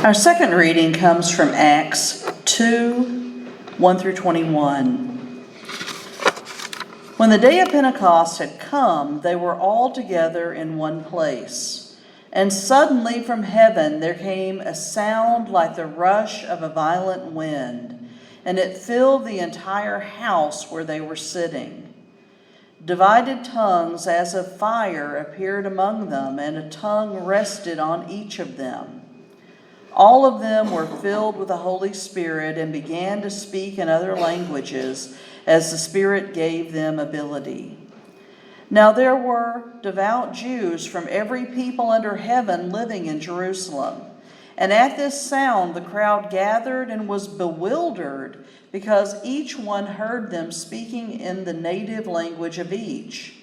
Our second reading comes from Acts 2, 1 through 21. When the day of Pentecost had come, they were all together in one place. And suddenly from heaven there came a sound like the rush of a violent wind, and it filled the entire house where they were sitting. Divided tongues as of fire appeared among them, and a tongue rested on each of them. All of them were filled with the Holy Spirit and began to speak in other languages as the Spirit gave them ability. Now there were devout Jews from every people under heaven living in Jerusalem. And at this sound the crowd gathered and was bewildered, because each one heard them speaking in the native language of each.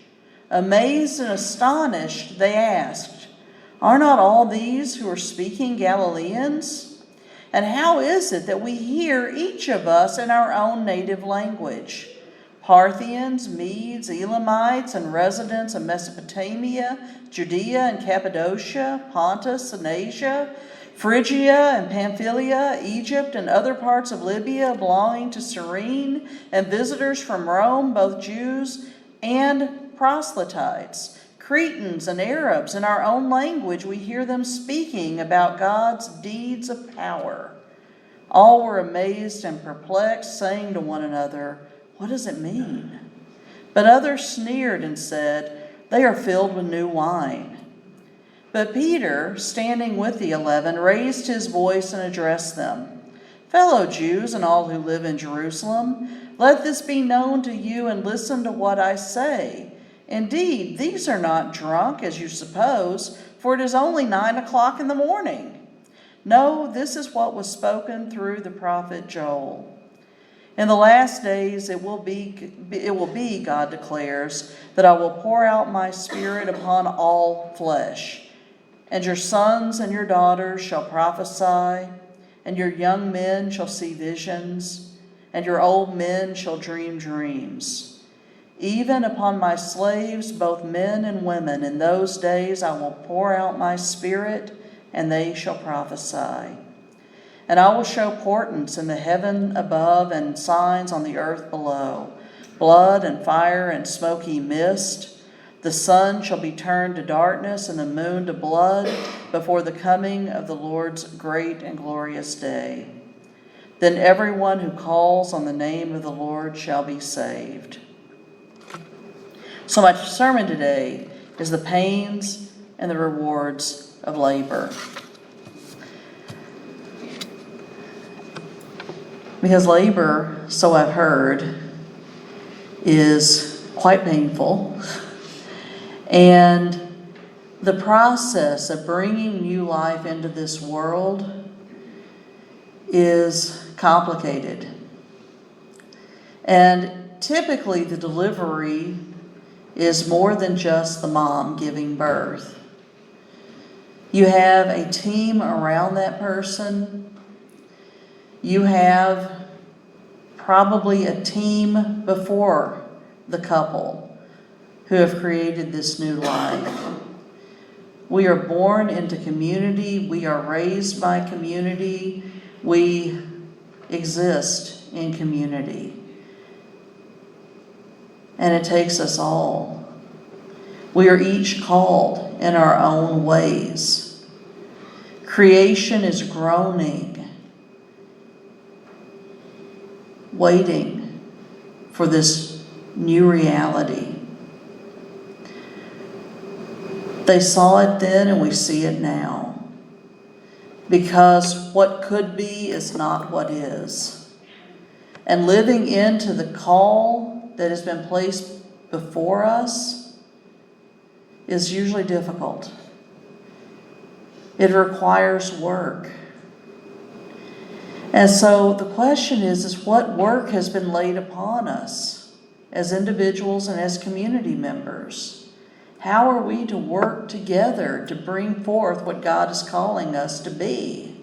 Amazed and astonished, they asked, "Are not all these who are speaking Galileans? And how is it that we hear each of us in our own native language? Parthians, Medes, Elamites, and residents of Mesopotamia, Judea and Cappadocia, Pontus and Asia, Phrygia and Pamphylia, Egypt and other parts of Libya belonging to Cyrene, and visitors from Rome, both Jews and proselytes, Cretans and Arabs, in our own language we hear them speaking about God's deeds of power." All were amazed and perplexed, saying to one another, "What does it mean?" But others sneered and said, "They are filled with new wine." But Peter, standing with the 11, raised his voice and addressed them. "Fellow Jews and all who live in Jerusalem, let this be known to you, and listen to what I say. Indeed, these are not drunk, as you suppose, for it is only 9 o'clock in the morning. No, this is what was spoken through the prophet Joel. In the last days it will be, God declares, that I will pour out my Spirit upon all flesh. And your sons and your daughters shall prophesy, and your young men shall see visions, and your old men shall dream dreams. Even upon my slaves, both men and women, in those days I will pour out my Spirit, and they shall prophesy. And I will show portents in the heaven above and signs on the earth below, blood and fire and smoky mist. The sun shall be turned to darkness and the moon to blood before the coming of the Lord's great and glorious day. Then everyone who calls on the name of the Lord shall be saved." So my sermon today is the pains and the rewards of labor. Because labor, so I've heard, is quite painful. And the process of bringing new life into this world is complicated. And typically the delivery is more than just the mom giving birth. You have a team around that person. You have probably a team before the couple who have created this new life. We are born into community. We are raised by community. We exist in community. And it takes us all. We are each called in our own ways. Creation is groaning, waiting for this new reality. They saw it then and we see it now. Because what could be is not what is. And living into the call that has been placed before us is usually difficult. It requires work. And so the question is what work has been laid upon us as individuals and as community members? How are we to work together to bring forth what God is calling us to be?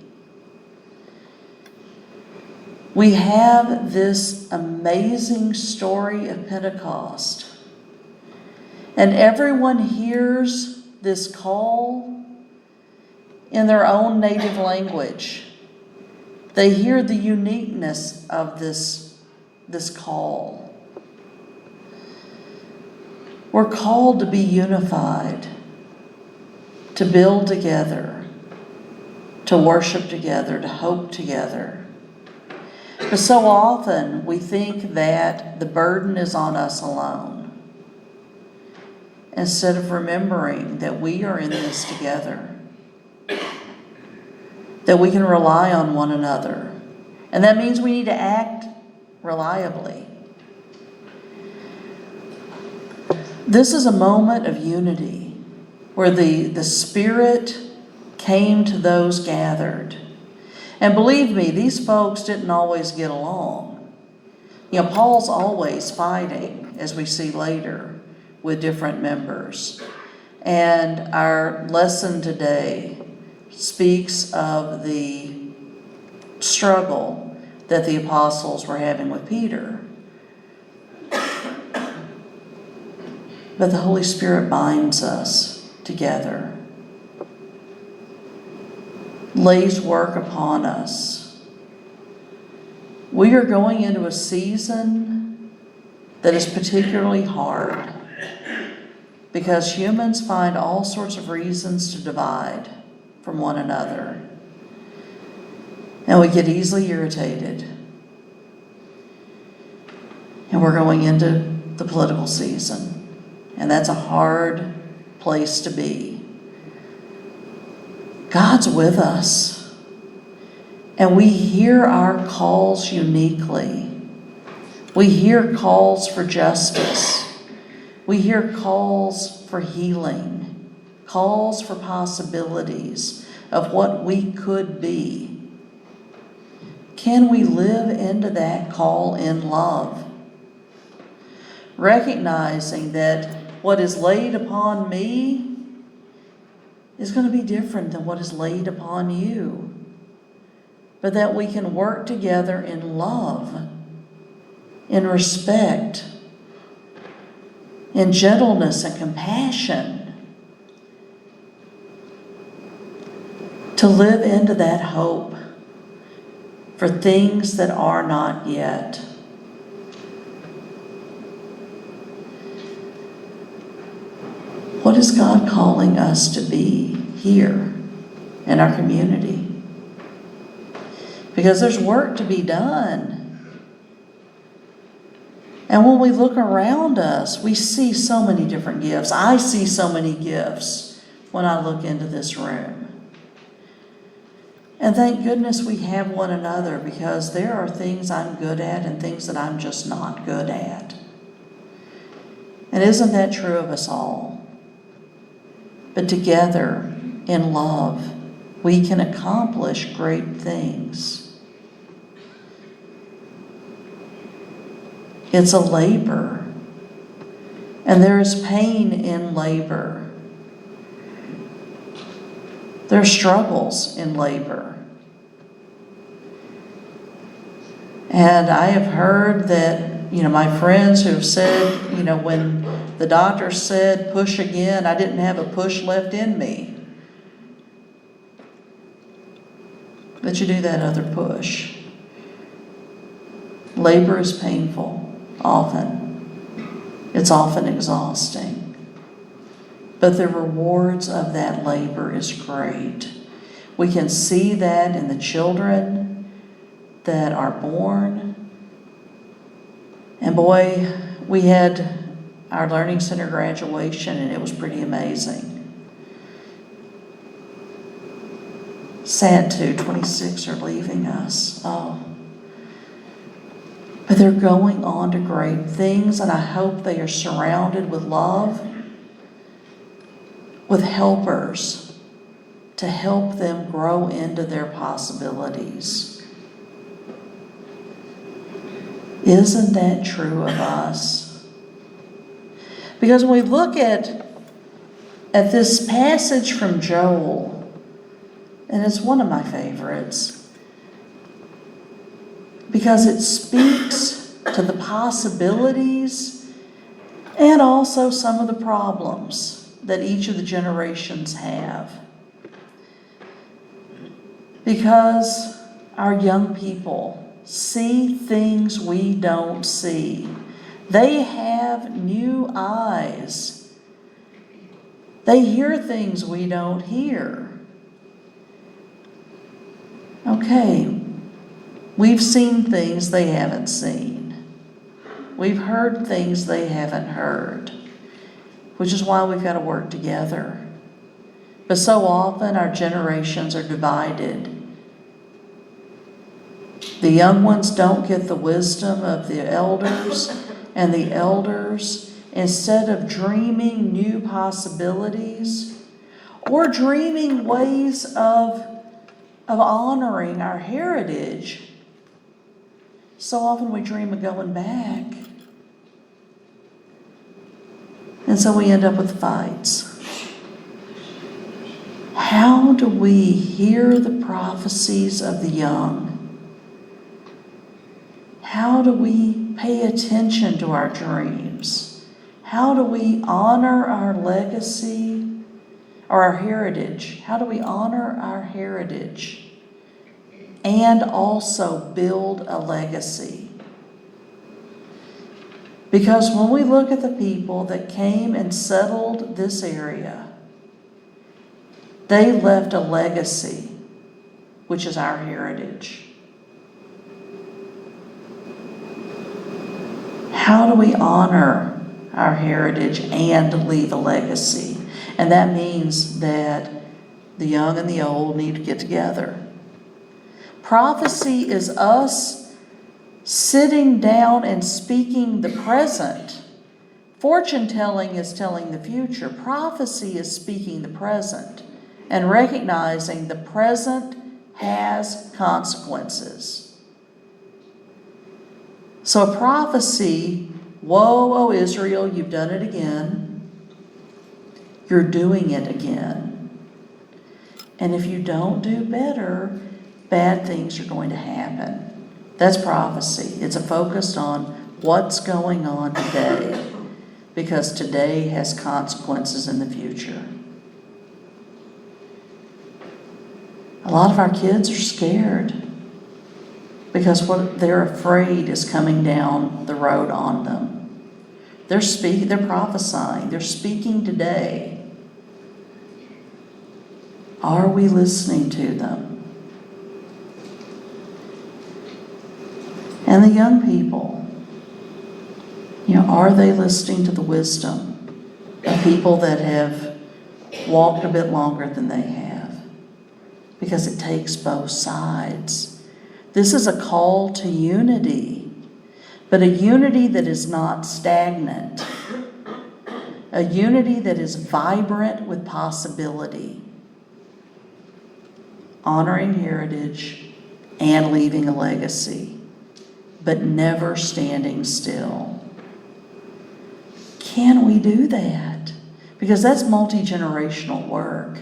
We have this amazing story of Pentecost. And everyone hears this call in their own native language. They hear the uniqueness of this call. We're called to be unified, to build together, to worship together, to hope together. But so often we think that the burden is on us alone, instead of remembering that we are in this together, that we can rely on one another. And that means we need to act reliably. This is a moment of unity where the Spirit came to those gathered. And believe me, these folks didn't always get along. You know, Paul's always fighting, as we see later, with different members. And our lesson today speaks of the struggle that the apostles were having with Peter. But the Holy Spirit binds us together, lays work upon us. We are going into a season that is particularly hard because humans find all sorts of reasons to divide from one another. And we get easily irritated. And we're going into the political season. And that's a hard place to be. God's with us. And we hear our calls uniquely. We hear calls for justice. We hear calls for healing, calls for possibilities of what we could be. Can we live into that call in love? Recognizing that what is laid upon me is going to be different than what is laid upon you. But that we can work together in love, in respect, in gentleness and compassion, to live into that hope for things that are not yet. What is God calling us to be here in our community? Because there's work to be done. And when we look around us, we see so many different gifts. I see so many gifts when I look into this room. And thank goodness we have one another, because there are things I'm good at and things that I'm just not good at. And isn't that true of us all? But together, in love, we can accomplish great things. It's a labor, and there is pain in labor. There are struggles in labor. And I have heard that, my friends who have said, when the doctor said, push again, I didn't have a push left in me. But you do that other push. Labor is painful, often. It's often exhausting. But the rewards of that labor is great. We can see that in the children that are born. And boy, we had our Learning Center graduation, and it was pretty amazing. Sad too, 26 are leaving us. Oh. But they're going on to great things, and I hope they are surrounded with love, with helpers to help them grow into their possibilities. Isn't that true of us? Because when we look at this passage from Joel, and it's one of my favorites, because it speaks to the possibilities and also some of the problems that each of the generations have. Because our young people see things we don't see. They have new eyes. They hear things we don't hear. Okay, we've seen things they haven't seen. We've heard things they haven't heard, which is why we've got to work together. But so often our generations are divided. The young ones don't get the wisdom of the elders, and the elders, instead of dreaming new possibilities or dreaming ways of honoring our heritage, so often we dream of going back. And so we end up with fights. How do we hear the prophecies of the young? How do we pay attention to our dreams? How do we honor our legacy or our heritage? How do we honor our heritage and also build a legacy? Because when we look at the people that came and settled this area, they left a legacy, which is our heritage. How do we honor our heritage and leave a legacy? And that means that the young and the old need to get together. Prophecy is us sitting down and speaking the present. Fortune telling is telling the future. Prophecy is speaking the present and recognizing the present has consequences. So a prophecy, woe, O Israel, you've done it again. You're doing it again. And if you don't do better, bad things are going to happen. That's prophecy. It's a focus on what's going on today, because today has consequences in the future. A lot of our kids are scared because what they're afraid is coming down the road on them. They're prophesying, they're speaking today. Are we listening to them? And the young people, are they listening to the wisdom of people that have walked a bit longer than they have? Because it takes both sides. This is a call to unity, but a unity that is not stagnant, a unity that is vibrant with possibility, honoring heritage and leaving a legacy, but never standing still. Can we do that? Because that's multi-generational work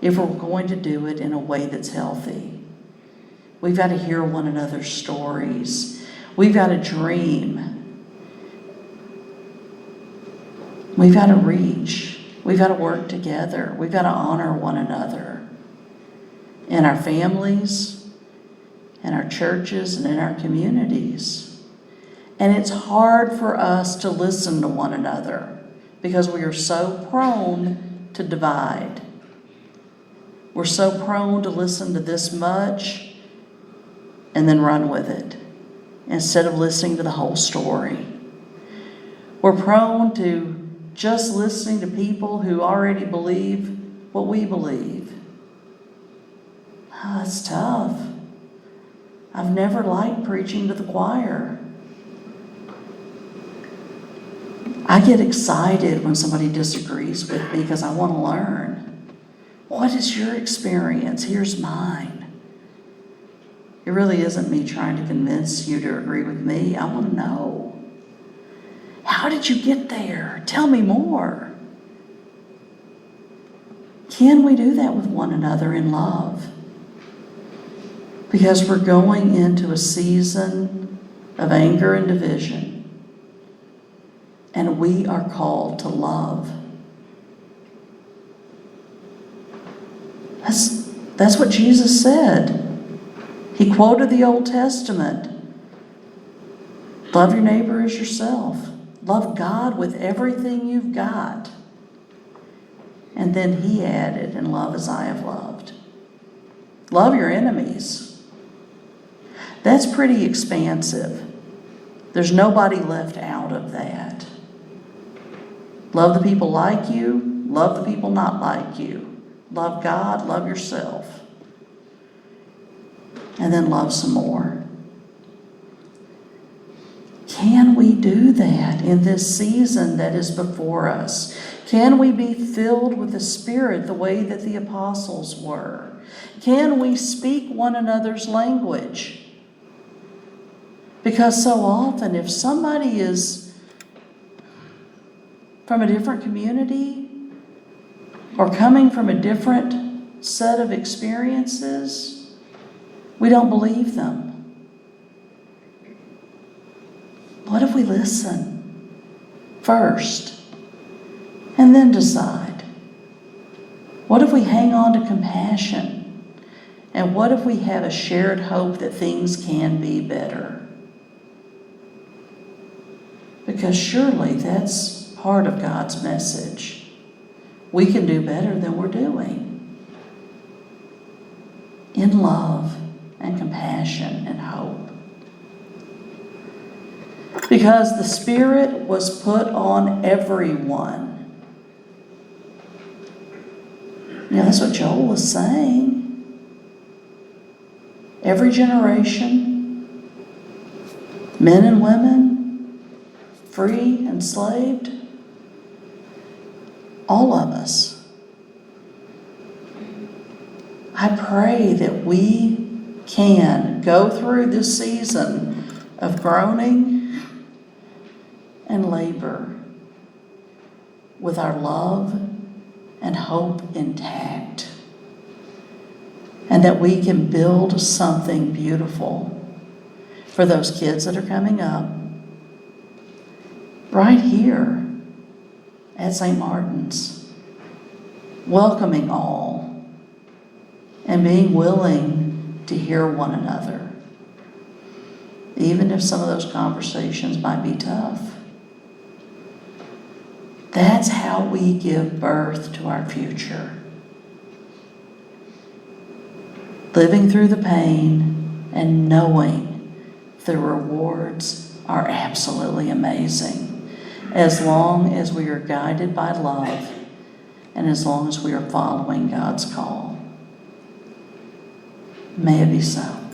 if we're going to do it in a way that's healthy. We've got to hear one another's stories. We've got to dream. We've got to reach. We've got to work together. We've got to honor one another in our families, in our churches, and in our communities. And it's hard for us to listen to one another because we are so prone to divide. We're so prone to listen to this much and then run with it, instead of listening to the whole story. We're prone to just listening to people who already believe what we believe. Oh, that's tough. I've never liked preaching to the choir. I get excited when somebody disagrees with me because I want to learn. What is your experience? Here's mine. It really isn't me trying to convince you to agree with me. I want to know. How did you get there? Tell me more. Can we do that with one another in love? Because we're going into a season of anger and division, and we are called to love. That's what Jesus said. He quoted the Old Testament. Love your neighbor as yourself. Love God with everything you've got. And then he added, and love as I have loved. Love your enemies. That's pretty expansive. There's nobody left out of that. Love the people like you. Love the people not like you. Love God. Love yourself. And then love some more. Can we do that in this season that is before us? Can we be filled with the Spirit the way that the apostles were? Can we speak one another's language? Because so often, if somebody is from a different community or coming from a different set of experiences, we don't believe them. What if we listen first and then decide? What if we hang on to compassion? And what if we have a shared hope that things can be better? Because surely that's part of God's message. We can do better than we're doing. In love and compassion and hope. Because the Spirit was put on everyone. You know, that's what Joel is saying. Every generation, men and women, free, enslaved, all of us. I pray that we can go through this season of groaning and labor with our love and hope intact, and that we can build something beautiful for those kids that are coming up right here at St. Martin's, welcoming all and being willing to hear one another, even if some of those conversations might be tough. That's how we give birth to our future. Living through the pain and knowing the rewards are absolutely amazing, as long as we are guided by love and as long as we are following God's call. May it be so.